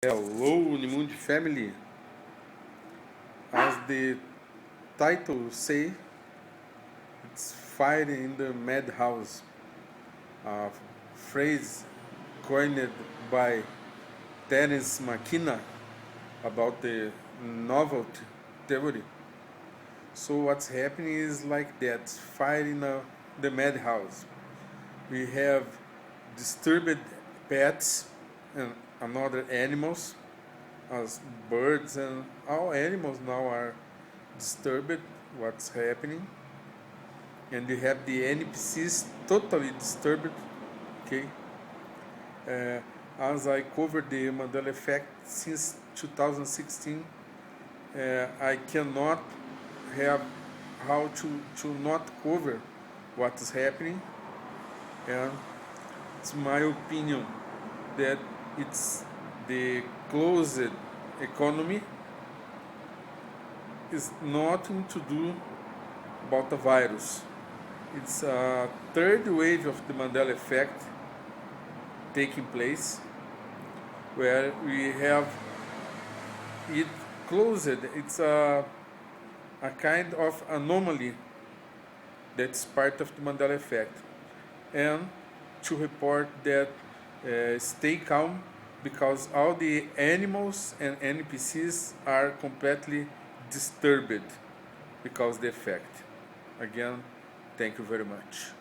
Hello, Unimundi family. As the title say, it's fire in the madhouse. A phrase coined by Terence McKenna about the novelty theory. So what's happening is like that: fire in the madhouse. We have disturbed pets and another animals, as birds and all animals now are disturbed what's happening, and you have the NPCs totally disturbed. Okay, uh, as I covered the Mandela Effect since 2016, I cannot have how to not cover what is happening, and it's my opinion that it's the closed economy is nothing to do about the virus. It's a third wave of the Mandela Effect taking place, where we have it closed. It's a kind of anomaly that's part of the Mandela Effect. And to report that stay calm, because all the animals and NPCs are completely disturbed because the effect. Again, thank you very much.